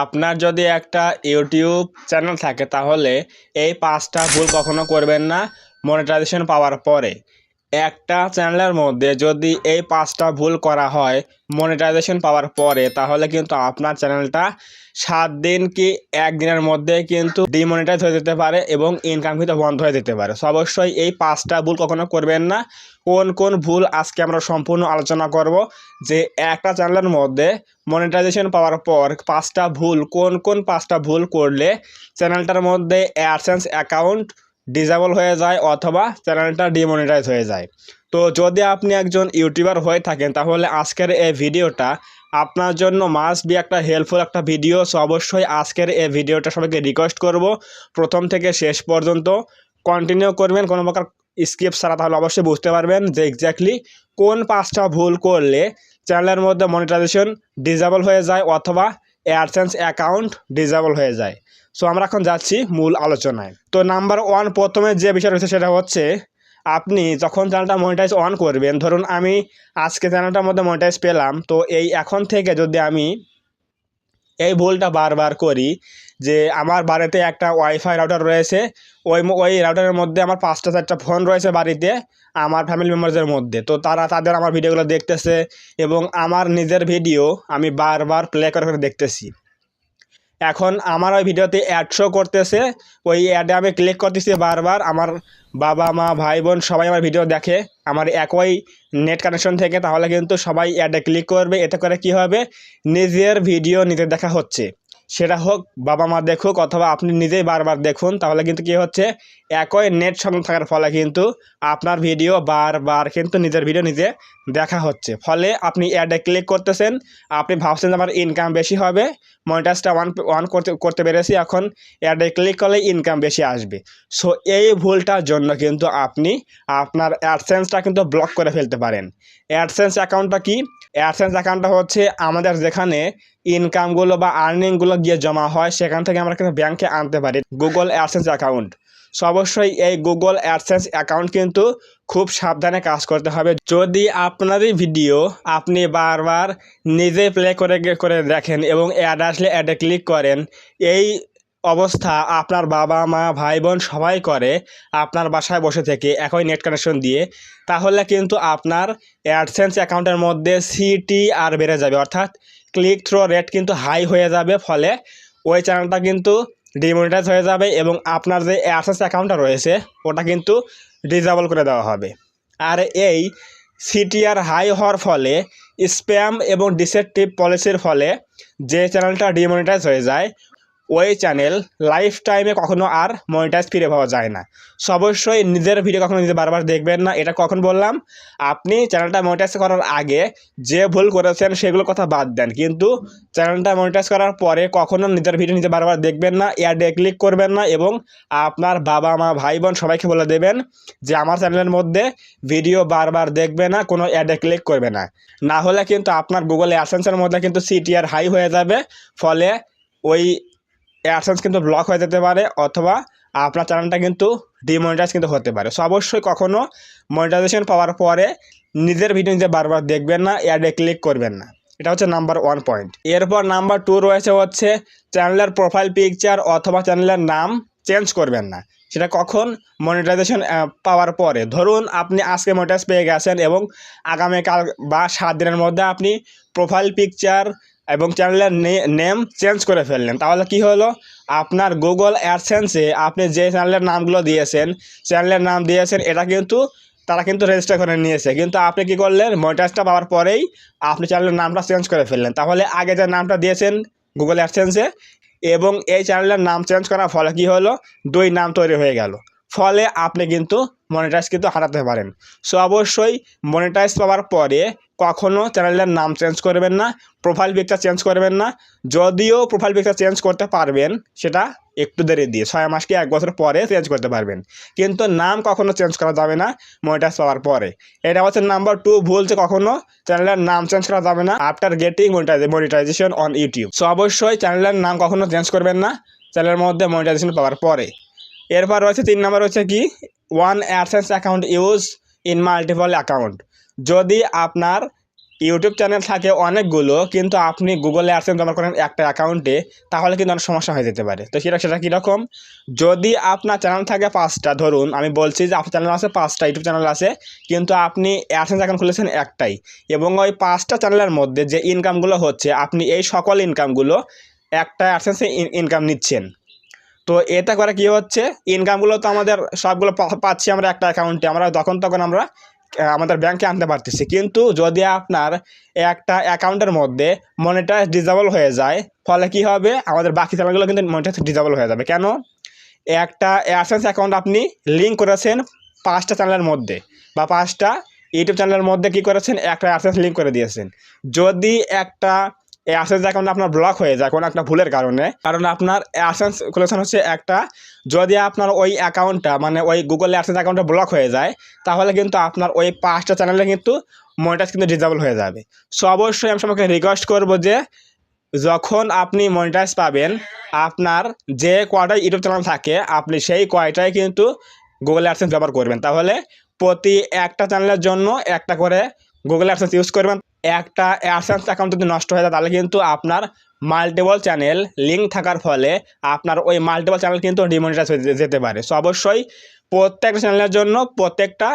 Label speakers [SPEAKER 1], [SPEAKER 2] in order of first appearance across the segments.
[SPEAKER 1] আপনার যদি একটা ইউটিউব চ্যানেল থাকে তাহলে এই 5টা ভুল কখনো করবেন না মনিটাইজেশন পাওয়ার পরে। একটা চ্যানেলের মধ্যে যদি এই 5টা ভুল করা হয় মনিটাইজেশন পাওয়ার পরে, তাহলে কিন্তু আপনার চ্যানেলটা 7 দিন কি 1 দিনের মধ্যে কিন্তু ডিমনিটাইজ হয়ে যেতে পারে এবং ইনকাম কিন্তু বন্ধ হয়ে যেতে পারে। সো অবশ্যই এই 5টা ভুল কখনো করবেন না। কোন কোন ভুল আজকে আমরা সম্পূর্ণ আলোচনা করব, যে একটা চ্যানেলের মধ্যে মনিটাইজেশন পাওয়ার পর 5টা ভুল, কোন 5টা ভুল করলে চ্যানেলটার মধ্যে অ্যাডসেন্স অ্যাকাউন্ট ডিসেবল হয়ে যায় অথবা চ্যানেলটা ডিমনিটাইজ হয়ে যায়। তো যদি আপনি একজন ইউটিউবার হয়ে থাকেন তাহলে আজকের এই ভিডিওটা আপনার জন্য মাস্ট বি একটা হেল্পফুল একটা ভিডিও। সো অবশ্যই আজকের এই ভিডিওটা সবাইকে রিকোয়েস্ট করব প্রথম থেকে শেষ পর্যন্ত কন্টিনিউ করবেন, কোনো প্রকার স্কিপ ছাড়া, তাহলে অবশ্যই বুঝতে পারবেন যে এক্স্যাক্টলি কোন 5টা ভুল করলে চ্যানেলের মধ্যে মনিটাইজেশন ডিসেবল হয়ে যায় অথবা অ্যাডসেন্স অ্যাকাউন্ট ডিসেবল হয়ে যায়। সো আমরা এখন যাচ্ছি মূল আলোচনায়। তো নাম্বার 1 প্রথমে যে বিষয় রয়েছে সেটা হচ্ছে, আপনি যখন চ্যানেলটা মনিটাইজ অন করবেন, ধরুন আমি আজকে চ্যানেলটার মধ্যে মনিটাইজ পেলাম, তো এই এখন থেকে যদি আমি এই ভুলটা বারবার করি যে আমার বাড়িতে একটা ওয়াইফাই রাউটার রয়েছে, ওই রাউটারের মধ্যে আমার 5টা 4টা ফোন রয়েছে বাড়িতে আমার ফ্যামিলি মেম্বারদের মধ্যে, তো তাদের আমার ভিডিওগুলো দেখতেছে এবং আমার নিজের ভিডিও আমি বারবার প্লে করে করে দেখতেছি। এখন আমার ওই ভিডিওতে অ্যাড শো করতেছে, ওই অ্যাডে আমি ক্লিক করতেছি বারবার, আমার বাবা মা ভাই বোন সবাই আমার ভিডিও দেখে আমার একই নেট কানেকশন থেকে, তাহলে কিন্তু সবাই অ্যাডে ক্লিক করবে। এতে করে কি হবে, নিজের ভিডিও নিজে দেখা হচ্ছে, সেটা হোক বাবা মা দেখুক অথবা আপনি নিজেই বারবার দেখুন, তাহলে কিন্তু কি হচ্ছে, একই নেট সংযোগ থাকার ফলে কিন্তু আপনার ভিডিও বারবার কিন্তু নিজের ভিডিও নিজে দেখা হচ্ছে। ফলে আপনি অ্যাডে ক্লিক করতেছেন, আপনি ভাবছেন যে আমার ইনকাম বেশি হবে, মনিটাইজটা অন করতে পেরেছি, এখন অ্যাডে ক্লিক করলে ইনকাম বেশি আসবে। সো এই ভুলটার জন্য কিন্তু আপনি আপনার অ্যাডসেন্সটা কিন্তু ব্লক করে ফেলতে পারেন। অ্যাডসেন্স অ্যাকাউন্টটা কি? অ্যাডসেন্স অ্যাকাউন্টটা হচ্ছে আমাদের যেখানে ইনকামগুলো বা আর্নিংগুলো গিয়ে জমা হয়, সেখান থেকে আমরা কিন্তু ব্যাংকে আনতে পারি গুগল অ্যাডসেন্স অ্যাকাউন্ট। সো অবশ্যই এই গুগল অ্যাডসেন্স অ্যাকাউন্ট কিন্তু খুব সাবধানে কাজ করতে হবে। যদি আপনারই ভিডিও আপনি বারবার নিজে প্লে করে দেখেন এবং অ্যাড আসলে অ্যাডে ক্লিক করেন, এই অবস্থা আপনার বাবা মা ভাই বোন সবাই করে আপনার বাসায় বসে থেকে একই নেট কানেকশন দিয়ে, তাহলে কিন্তু আপনার অ্যাডসেন্স অ্যাকাউন্টের মধ্যে CTR বেড়ে যাবে, অর্থাৎ ক্লিক থ্রো রেট কিন্তু হাই হয়ে যাবে। ফলে ওই চ্যানেলটা কিন্তু ডিমনিটাইজ হয়ে যাবে এবং আপনার যে অ্যাডসেন্স অ্যাকাউন্টটা রয়েছে ওটা কিন্তু ডিসেবল করে দেওয়া হবে। আর এই CTR হাই হওয়ার ফলে স্প্যাম এবং ডিসেপটিভ পলিসির ফলে যে চ্যানেলটা ডিমনিটাইজ হয়ে যায় ওই চ্যানেল লাইফ টাইমে কখনো আর মনিটাইজ ফিরে পাওয়া যায় না। সো অবশ্যই নিজের ভিডিও কখনো নিজে বারবার দেখবেন না। এটা কখন বললাম, আপনি চ্যানেলটা মনিটাইজ করার আগে যে ভুল করেছেন সেগুলোর কথা বাদ দেন, কিন্তু চ্যানেলটা মনিটাইজ করার পরে কখনো নিজের ভিডিও নিজে বারবার দেখবেন না, অ্যাডে ক্লিক করবেন না এবং আপনার বাবা মা ভাই বোন সবাইকে বলে দেবেন যে আমার চ্যানেলের মধ্যে ভিডিও বারবার দেখবে না, কোনো অ্যাডে ক্লিক করবে না। না হলে কিন্তু আপনার গুগল অ্যাডসেন্সের মধ্যে কিন্তু CTR হাই হয়ে যাবে, ফলে ওই অ্যাডসেন্স কিন্তু ব্লক হয়ে যেতে পারে অথবা আপনার চ্যানেলটা কিন্তু ডিমনিটাইজ কিন্তু হতে পারে। সো অবশ্যই কখনো মনিটাইজেশন পাওয়ার পরে নিজের ভিডিও নিজে বারবার দেখবেন না, অ্যাডে ক্লিক করবেন না। এটা হচ্ছে নাম্বার 1 পয়েন্ট। এরপর নাম্বার 2 রয়েছে হচ্ছে চ্যানেলের প্রোফাইল পিকচার অথবা চ্যানেলের নাম চেঞ্জ করবেন না। সেটা কখন? মনিটাইজেশন পাওয়ার পরে। ধরুন আপনি আজকে মনিটাইজ পেয়ে গেছেন এবং আগামীকাল বা 7 দিনের মধ্যে আপনি প্রোফাইল পিকচার এবং চ্যানেলের নেম চেঞ্জ করে ফেললেন, তাহলে কি হলো, আপনার গুগল অ্যাডসেন্সে আপনি যে চ্যানেলের নামগুলো দিয়েছেন, চ্যানেলের নাম দিয়েছেন, এটা কিন্তু তারা কিন্তু রেজিস্টার করে নিয়েছে, কিন্তু আপনি কি করলেন, মনিটাইজটা পাওয়ার পরেই আপনি চ্যানেলের নামটা চেঞ্জ করে ফেললেন। তাহলে আগে যে নামটা দিয়েছেন গুগল অ্যাডসেন্সে এবং এই চ্যানেলের নাম চেঞ্জ করার ফলে কি হলো, 2 নাম তৈরি হয়ে গেল, ফলে আপনি কিন্তু মনিটাইজ কিন্তু হারাতে পারেন। সো অবশ্যই মনিটাইজ পাওয়ার পরে কখনো চ্যানেলের নাম চেঞ্জ করবেন না, প্রোফাইল পিকচার চেঞ্জ করবেন না। যদিও প্রোফাইল পিকচার চেঞ্জ করতে পারবেন, সেটা একটু দেরি দিয়ে 6 মাস কি 1 বছর পরে চেঞ্জ করতে পারবেন, কিন্তু নাম কখনো চেঞ্জ করা যাবে না মনিটাইজ পাওয়ার পরে। এটা হচ্ছে নাম্বার 2 ভুল, যে কখনো চ্যানেলের নাম চেঞ্জ করা যাবে না after getting monetisation on YouTube. So অবশ্যই চ্যানেলের নাম কখনো চেঞ্জ করবেন না চ্যানেলের মধ্যে মনিটাইজেশন পাওয়ার পরে। এরপর রয়েছে 3 নাম্বার হচ্ছে কি, one AdSense account use in multiple account. যদি আপনার ইউটিউব চ্যানেল থাকে অনেকগুলো, কিন্তু আপনি গুগল অ্যাডসেন্স ব্যবহার করেন একটা অ্যাকাউন্টে, তাহলে কিন্তু অনেক সমস্যা হয়ে যেতে পারে। তো সেটা কীরকম, যদি আপনার চ্যানেল থাকে 5টা, ধরুন আমি বলছি যে আপনার চ্যানেল আছে 5টা, ইউটিউব চ্যানেল আছে, কিন্তু আপনি অ্যাডসেন্স অ্যাকাউন্ট খুলেছেন একটাই, এবং ওই 5টা চ্যানেলের মধ্যে যে ইনকামগুলো হচ্ছে আপনি এই সকল ইনকামগুলো একটা অ্যাডসেন্সে ইনকাম নিচ্ছেন। তো এটা করে কি হচ্ছে, ইনকামগুলো তো আমাদের সবগুলো পাচ্ছি আমরা একটা অ্যাকাউন্টে, আমরা তখন আমরা আমাদের ব্যাংকে আনতে পারতেছি। কিন্তু যদি আপনার একটা অ্যাকাউন্টের মধ্যে মনিটাইজ ডিসেবল হয়ে যায়, ফলে কি হবে, আমাদের বাকি চ্যানেলগুলো কিন্তু মনিটাইজ ডিসেবল হয়ে যাবে। কেন, একটা অ্যাডসেন্স অ্যাকাউন্ট আপনি লিঙ্ক করেছেন 5টা চ্যানেলের মধ্যে, বা 5টা ইউটিউব চ্যানেলের মধ্যে কি করেছেন, একটা অ্যাডসেন্স লিঙ্ক করে দিয়েছেন। যদি একটা অ্যাডসেন্স অ্যাকাউন্ট আপনার ব্লক হয়ে যায় কোনো একটা ভুলের কারণে, কারণ আপনার অ্যাডসেন্স খুলেছেন হচ্ছে একটা, যদি আপনার ওই অ্যাকাউন্টটা মানে ওই গুগল অ্যাডসেন্স অ্যাকাউন্টটা ব্লক হয়ে যায়, তাহলে কিন্তু আপনার ওই 5টা চ্যানেলে কিন্তু মনিটাইজ কিন্তু ডিসেবল হয়ে যাবে। সো অবশ্যই আমি সবাইকে রিকোয়েস্ট করবো যে যখন আপনি মনিটাইজ পাবেন, আপনার যে কয়টা ইউটিউব চ্যানেল থাকে আপনি সেই কয়টাই কিন্তু গুগল অ্যাডসেন্স ব্যবহার করবেন। তাহলে প্রতি একটা চ্যানেলের জন্য একটা করে গুগল অ্যাডসেন্স ইউজ করবেন। একটা অ্যাডসেন্স অ্যাকাউন্ট যদি নষ্ট হয়ে যায়, তাহলে কিন্তু আপনার মাল্টিপল চ্যানেল লিঙ্ক থাকার ফলে আপনার ওই মাল্টিপল চ্যানেল কিন্তু ডিমনিটাইজ হয়ে যেতে পারে। সো অবশ্যই প্রত্যেকটা চ্যানেলের জন্য প্রত্যেকটা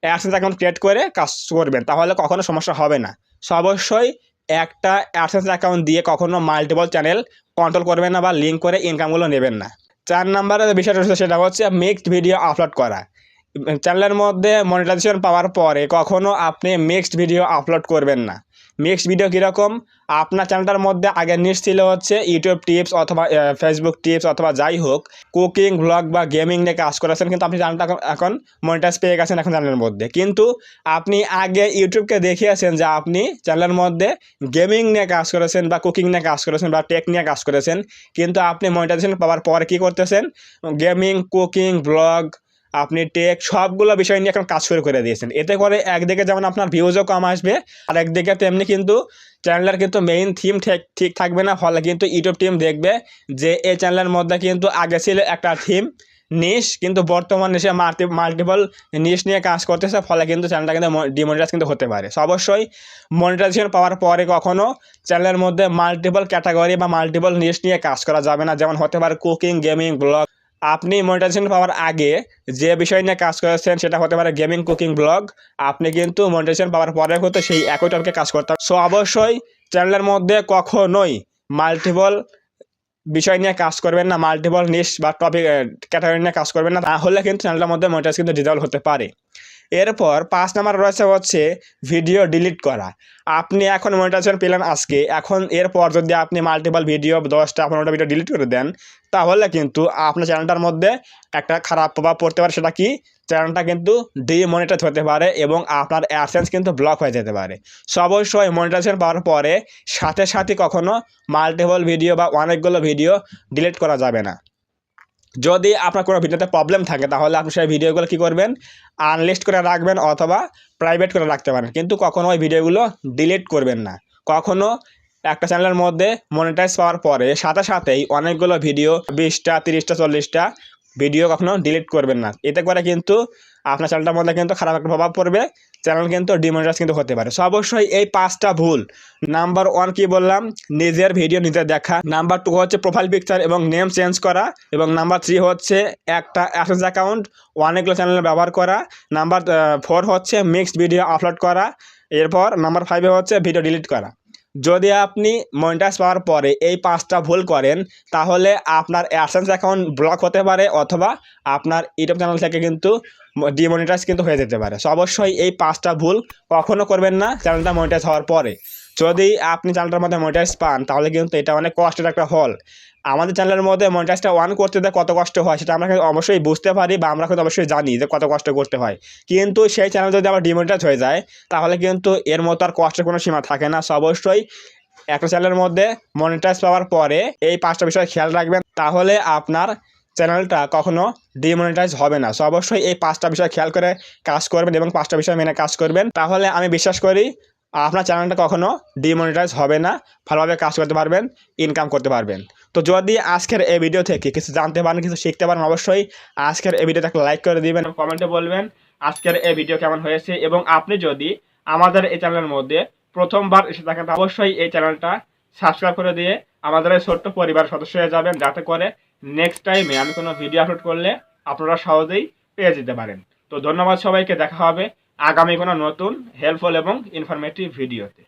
[SPEAKER 1] অ্যাডসেন্স অ্যাকাউন্ট ক্রিয়েট করে কাজ করবেন, তাহলে কখনো সমস্যা হবে না। সো অবশ্যই একটা অ্যাডসেন্স অ্যাকাউন্ট দিয়ে কখনো মাল্টিপল চ্যানেল কন্ট্রোল করবেন না বা লিঙ্ক করে ইনকামগুলো নেবেন না। 4 নম্বরের বিষয়টা হচ্ছে সেটা হচ্ছে মিক্সড ভিডিও আপলোড করা। চ্যানেলের মধ্যে মনিটাইজেশন পাওয়ার পরে কখনো আপনি মিক্সড ভিডিও আপলোড করবেন না। মিক্সড ভিডিও কীরকম, আপনার চ্যানেলটার মধ্যে আগে নিউজ ছিল হচ্ছে ইউটিউব টিপস অথবা ফেসবুক টিপস অথবা যাই হোক, কুকিং ব্লগ বা গেমিং নিয়ে কাজ করেছেন, কিন্তু আপনি চ্যানেলটা এখন মনিটাইজ পেয়ে গেছেন এখন চ্যানেলের মধ্যে, কিন্তু আপনি আগে ইউটিউবকে দেখিয়েছেন যে আপনি চ্যানেলের মধ্যে গেমিং নিয়ে কাজ করেছেন বা কুকিং নিয়ে কাজ করেছেন বা টেক নিয়ে কাজ করেছেন, কিন্তু আপনি মনিটাইজেশন পাওয়ার পরে কী করতেছেন, গেমিং, কুকিং, ব্লগ, আপনি টেক সবগুলো বিষয় নিয়ে এখন কাজ শুরু করে দিয়েছেন। এতে করে একদিকে যেমন আপনার ভিউজও কম আসবে, আর একদিকে তেমনি কিন্তু চ্যানেলের কিন্তু মেইন থিম ঠিক থাকবে না। ফলে কিন্তু ইউটিউব টিম দেখবে যে এই চ্যানেলের মধ্যে কিন্তু আগে ছিল একটা থিম নিশ, কিন্তু বর্তমানে সে মাল্টিপল নিশ নিয়ে কাজ করতেছে, ফলে কিন্তু চ্যানেলটা কিন্তু ডিমনিটাইজ কিন্তু হতে পারে। সো অবশ্যই মনিটাইজেশন পাওয়ার পরে কখনো চ্যানেলের মধ্যে মাল্টিপল ক্যাটাগরি বা মাল্টিপল নিশ নিয়ে কাজ করা যাবে না। যেমন হতে পারে কুকিং, গেমিং, ব্লগ। আপনি মনিটাইজেশন পাওয়ার আগে যে বিষয় নিয়ে কাজ করেছেন সেটা হতে পারে গেমিং, কুকিং, ব্লগ, আপনি কিন্তু মনিটাইজেশন পাওয়ার পরে হতে সেই একই টপিকে কাজ করতে হবে। সো অবশ্যই চ্যানেলের মধ্যে কখনোই মাল্টিপল বিষয় নিয়ে কাজ করবেন না, মাল্টিপল নিশ বা টপিক ক্যাটাগরি নিয়ে কাজ করবেন না, তাহলে কিন্তু চ্যানেলের মধ্যে মনিটাইজ কিন্তু ডিসেবল হতে পারে। এরপর 5 নাম্বার রয়েছে হচ্ছে ভিডিও ডিলিট করা। আপনি এখন মনিটাইজেশন পেলেন আজকে, এখন এরপর যদি আপনি মাল্টিপল ভিডিও 10টা 15টা ভিডিও ডিলিট করে দেন, তাহলে কিন্তু আপনার চ্যানেলটার মধ্যে একটা খারাপ প্রভাব পড়তে পারে। সেটা কি, চ্যানেলটা কিন্তু ডিমনিটাইজ হতে পারে এবং আপনার অ্যাডসেন্স কিন্তু ব্লক হয়ে যেতে পারে। সো অবশ্যই মনিটাইজেশন পাওয়ার পরে সাথে কখনো মাল্টিপল ভিডিও বা অনেকগুলো ভিডিও ডিলিট করা যাবে না। যদি আপনার কোনো ভিডিওতে প্রবলেম থাকে, তাহলে আপনি সেই ভিডিওগুলো কী করবেন, আনলিস্ট করে রাখবেন অথবা প্রাইভেট করে রাখতে পারেন, কিন্তু কখনো ওই ভিডিওগুলো ডিলিট করবেন না। কখনো একটা চ্যানেলের মধ্যে মনিটাইজ পাওয়ার পরে সাথেই অনেকগুলো ভিডিও 20টা 30টা 40টা ভিডিও কখনো ডিলিট করবেন না। এতে করে কিন্তু আপনার চ্যানেলটার মধ্যে কিন্তু খারাপ একটা প্রভাব পড়বে, চ্যানেল কিন্তু ডিমনিটাইজ কিন্তু হতে পারে। সো অবশ্যই এই 5টা ভুল। নাম্বার 1 কি বললাম, নিজের ভিডিও নিজে দেখা। নাম্বার 2 হচ্ছে প্রোফাইল পিকচার এবং নেম চেঞ্জ করা, এবং নাম্বার 3 হচ্ছে একটা অ্যাডসেন্স অ্যাকাউন্ট অনেকগুলো চ্যানেলে ব্যবহার করা। নাম্বার 4 হচ্ছে মিক্সড ভিডিও আপলোড করা। এরপর নাম্বার 5 হচ্ছে ভিডিও ডিলিট করা। যদি আপনি মনিটাইজ পাওয়ার পরে এই 5টা ভুল করেন, তাহলে আপনার অ্যাডসেন্স অ্যাকাউন্ট ব্লক হতে পারে অথবা আপনার ইউটিউব চ্যানেল থেকে কিন্তু ডিমনিটাইজ কিন্তু হয়ে যেতে পারে। সো অবশ্যই এই 5টা ভুল কখনো করবেন না চ্যানেলটা মনিটাইজ হওয়ার পরে। যদি আপনি চ্যানেলটার মধ্যে মনিটাইজ পান, তাহলে কিন্তু এটা অনেক কষ্টের একটা ফল। আমাদের চ্যানেলের মধ্যে মনিটাইজটা অন করতে কত কষ্ট হয় সেটা আমরা কিন্তু অবশ্যই বুঝতে পারি, বা আমরা কিন্তু অবশ্যই জানি যে কত কষ্ট করতে হয়। কিন্তু সেই চ্যানেল যদি আবার ডিমনিটাইজ হয়ে যায়, তাহলে কিন্তু এর মতো আর কষ্টের কোনো সীমা থাকে না। সো অবশ্যই একটা চ্যানেলের মধ্যে মনিটাইজ পাওয়ার পরে এই 5টা বিষয় খেয়াল রাখবেন, তাহলে আপনার চ্যানেলটা কখনো ডিমনিটাইজ হবে না। সো অবশ্যই এই 5টা বিষয় খেয়াল করে কাজ করবেন এবং 5টা বিষয় মেনে কাজ করবেন, তাহলে আমি বিশ্বাস করি আপনার চ্যানেলটা কখনো ডিমনিটাইজ হবে না, ভালোভাবে কাজ করতে পারবেন, ইনকাম করতে পারবেন। তো যদি আজকের এই ভিডিও থেকে কিছু জানতে পারেন, কিছু শিখতে পারেন, অবশ্যই আজকের এই ভিডিওতে একটা লাইক করে দিবেন, কমেন্টে বলবেন আজকের এই ভিডিও কেমন হয়েছে, এবং আপনি যদি আমাদের এই চ্যানেলের মধ্যে প্রথমবার এসে থাকেন, অবশ্যই এই চ্যানেলটা সাবস্ক্রাইব করে দিয়ে আমাদের এই ছোট্ট পরিবার সদস্য হয়ে যাবেন, যাতে করে নেক্সট টাইমে আমি কোনো ভিডিও আপলোড করলে আপনারা সহজেই পেয়ে যেতে পারেন। তো ধন্যবাদ সবাইকে, দেখা হবে আগামী কোনো নতুন হেল্পফুল এবং ইনফরমেটিভ ভিডিওতে।